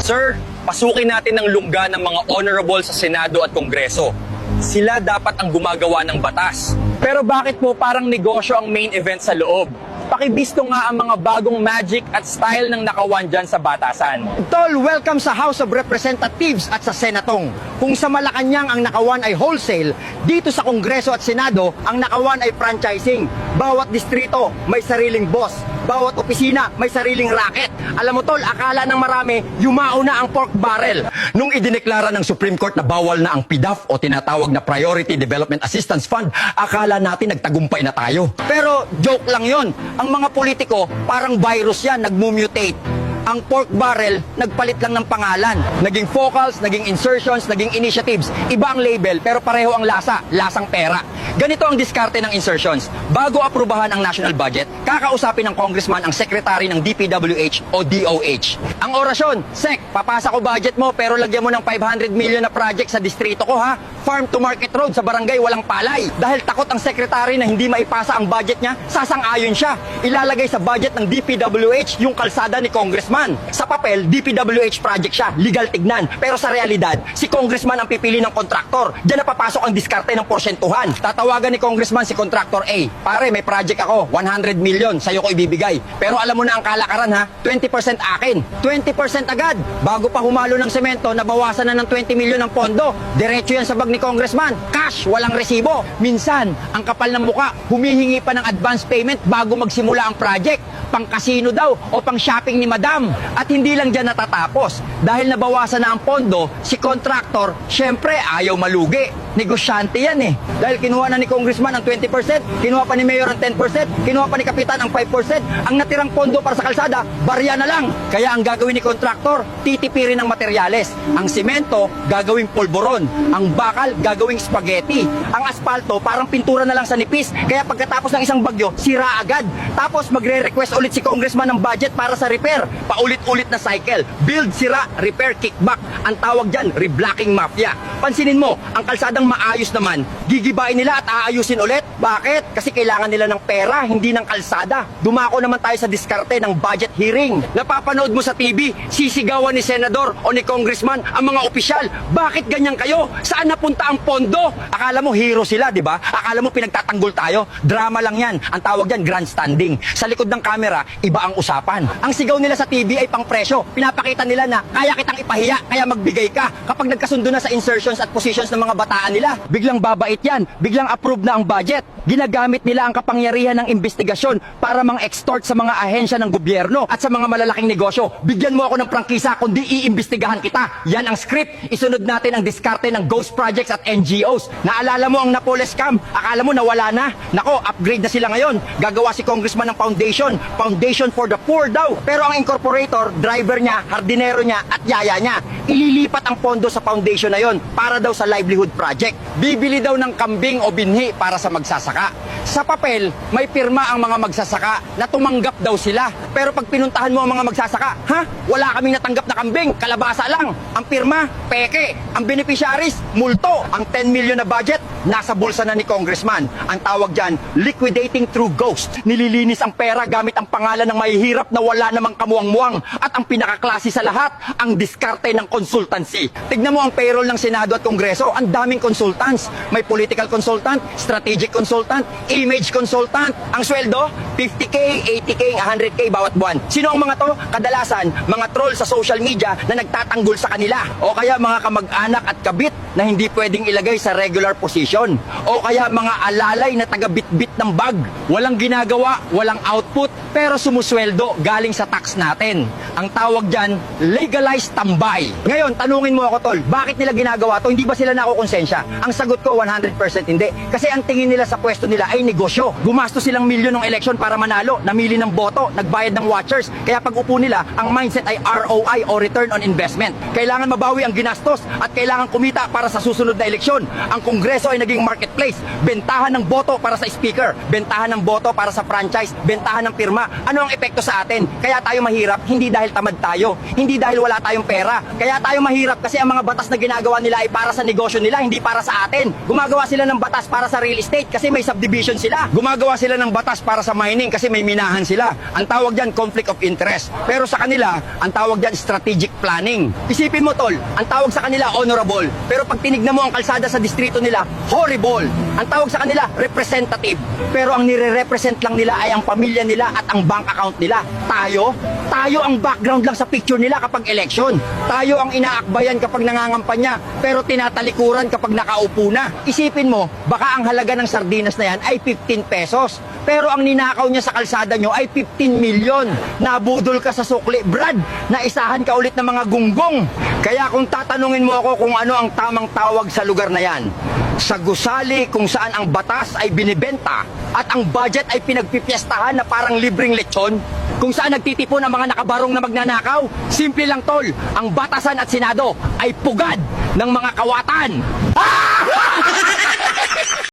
Sir, pasukin natin ng lungga ng mga honorable sa Senado at Kongreso. Sila dapat ang gumagawa ng batas. Pero bakit po parang negosyo ang main event sa loob? Pakibisto nga ang mga bagong magic at style ng nakawan dyan sa batasan. Tol, welcome sa House of Representatives at sa Senatong. Kung sa Malacanang ang nakawan ay wholesale, dito sa Kongreso at Senado, ang nakawan ay franchising. Bawat distrito may sariling boss. Bawat opisina may sariling racket. Alam mo tol, akala ng marami, yumao na ang pork barrel. Nung idineklara ng Supreme Court na bawal na ang PDAF o tinatawag na Priority Development Assistance Fund, akala natin nagtagumpay na tayo. Pero joke lang yon. Ang mga politiko, parang virus yan, nagmumutate. Ang pork barrel, nagpalit lang ng pangalan. Naging focals, naging insertions, naging initiatives. Iba ang label, pero pareho ang lasa, lasang pera. Ganito ang diskarte ng insertions. Bago aprubahan ang national budget, kakausapin ng congressman ang secretary ng DPWH o DOH. Ang orasyon, Sec, papasa ko budget mo pero lagyan mo ng 500 million na project sa distrito ko ha. Farm to market road sa barangay walang palay. Dahil takot ang secretary na hindi maipasa ang budget niya, sasang-ayon siya. Ilalagay sa budget ng DPWH yung kalsada ni congressman. Sa papel, DPWH project siya, legal tignan. Pero sa realidad, si congressman ang pipili ng kontraktor. Diyan na papasok ang diskarte ng porsyentuhan. Tatawagan ni congressman si contractor A. Pare, may project ako, 100 million, sa'yo ko ibibigay. Pero alam mo na ang kalakaran ha, 20% akin. 20% agad. Bago pa humalo ng semento, nabawasan na ng 20 million ang pondo. Diretso yan sa bag ni congressman. Cash, walang resibo. Minsan, ang kapal ng muka, humihingi pa ng advance payment bago magsimula ang project. Pang casino daw o pang shopping ni madam. At hindi lang dyan natatapos. Dahil nabawasan na ang pondo, si contractor, syempre ayaw malugi. Negosyante yan eh. Dahil kinuha na ni congressman ang 20%, kinuha pa ni mayor ang 10%, kinuha pa ni kapitan ang 5%, ang natirang pondo para sa kalsada, barya na lang. Kaya ang gagawin ni contractor, titipirin ng materyales. Ang simento, gagawing polvoron. Ang bakal, gagawing spaghetti. Ang asfalto, parang pintura na lang sa nipis. Kaya pagkatapos ng isang bagyo, sira agad. Tapos magre-request ulit si congressman ng budget para sa repair. Paulit-ulit na cycle. Build, sira, repair, kickback. Ang tawag dyan, reblocking mafia. Pansinin mo, ang kalsadang maayos naman, gigibain nila at aayusin ulit. Bakit? Kasi kailangan nila ng pera, hindi ng kalsada. Dumako naman tayo sa diskarte ng budget hearing. Napapanood mo sa TV, sisigawan ni senador o ni congressman ang mga opisyal. Bakit ganyan kayo? Saan napunta ang pondo? Akala mo hero sila, di ba? Akala mo pinagtatanggol tayo? Drama lang yan. Ang tawag dyan, grandstanding. Sa likod ng camera, iba ang usapan. Ang sigaw nila sa TV ay pang presyo. Pinapakita nila na kaya kitang ipahiya, kaya magbigay ka. Kapag nagkasundo na sa insertions at positions ng mga bataan nila, biglang babait yan, biglang approve na ang budget. Ginagamit nila ang kapangyarihan ng investigasyon para mang-extort sa mga ahensya ng gobyerno at sa mga malalaking negosyo. Bigyan mo ako ng prangkisa kundi iimbestigahan kita. Yan ang script. Isunod natin ang diskarte ng ghost projects at NGOs. Naalala mo ang Napoles Scam? Akala mo nawala na? Nako, upgrade na sila ngayon. Gagawa si congressman ng foundation. Foundation for the poor daw. Pero ang incorporator, driver niya, hardinero niya at yaya niya. Ililipat ang pondo sa foundation na yon para daw sa livelihood project. Bibili daw ng kambing o binhi para sa magsasaka. Sa papel, may pirma ang mga magsasaka na tumanggap daw sila. Pero pag pinuntahan mo ang mga magsasaka, ha? Wala kaming natanggap na kambing, kalabasa lang. Ang pirma, peke. Ang beneficiaries, multo. Ang 10 million na budget, nasa bulsa na ni congressman. Ang tawag dyan, liquidating through ghost. Nililinis ang pera gamit ang pangalan ng mahihirap na wala namang kamuang-muang. At ang pinakaklase sa lahat, ang diskarte ng consultancy. Tignan mo ang payroll ng Senado at Kongreso, ang daming consultants. May political consultant, strategic consultant, image consultant. Ang sweldo, 50K, 80K, 100K bawat buwan. Sino ang mga to? Kadalasan, mga troll sa social media na nagtatanggol sa kanila. O kaya mga kamag-anak at kabit na hindi pwedeng ilagay sa regular position. O kaya mga alalay na taga-bit-bit ng bag. Walang ginagawa, walang output, pero sumusweldo galing sa tax natin. Ang tawag dyan, legalized tambay. Ngayon, tanungin mo ako tol, bakit nila ginagawa to? Hindi ba sila nakukonsensya? Ang sagot ko, 100% hindi. Kasi ang tingin nila sa pwesto nila ay negosyo. Gumastos silang milyon ng eleksyon para manalo, namili ng boto, nagbayad ng watchers. Kaya pag upo nila, ang mindset ay ROI o return on investment. Kailangan mabawi ang ginastos at kailangan kumita para para sa susunod na eleksyon. Ang Kongreso ay naging marketplace. Bentahan ng boto para sa speaker, bentahan ng boto para sa franchise, bentahan ng pirma. Ano ang epekto sa atin? Kaya tayo mahirap, hindi dahil tamad tayo, hindi dahil wala tayong pera. Kaya tayo mahirap kasi ang mga batas na ginagawa nila ay para sa negosyo nila, hindi para sa atin. Gumagawa sila ng batas para sa real estate kasi may subdivision sila. Gumagawa sila ng batas para sa mining kasi may minahan sila. Ang tawag dyan, conflict of interest. Pero sa kanila, ang tawag dyan, strategic planning. Isipin mo, tol, ang tawag sa kanila, honorable. Pero pag tinignan mo ang kalsada sa distrito nila, horrible. Ang tawag sa kanila, representative. Pero ang nire-represent lang nila ay ang pamilya nila at ang bank account nila. Tayo ang background lang sa picture nila kapag election. Tayo ang inaakbayan kapag nangangampanya, pero tinatalikuran kapag nakaupo na. Isipin mo, baka ang halaga ng sardinas na yan ay 15 pesos. Pero ang ninakaw niya sa kalsada nyo ay 15 milyon. Nabudol ka sa sukli, Brad. Naisahan ka ulit ng mga gunggong. Kaya kung tatanungin mo ako kung ano ang tamang tawag sa lugar na yan, sa gusali kung saan ang batas ay binibenta at ang budget ay pinagpipiestahan na parang libreng lechon, kung saan nagtitipon ang mga nakabarong na magnanakaw, simple lang, tol, ang batasan at senado ay pugad ng mga kawatan.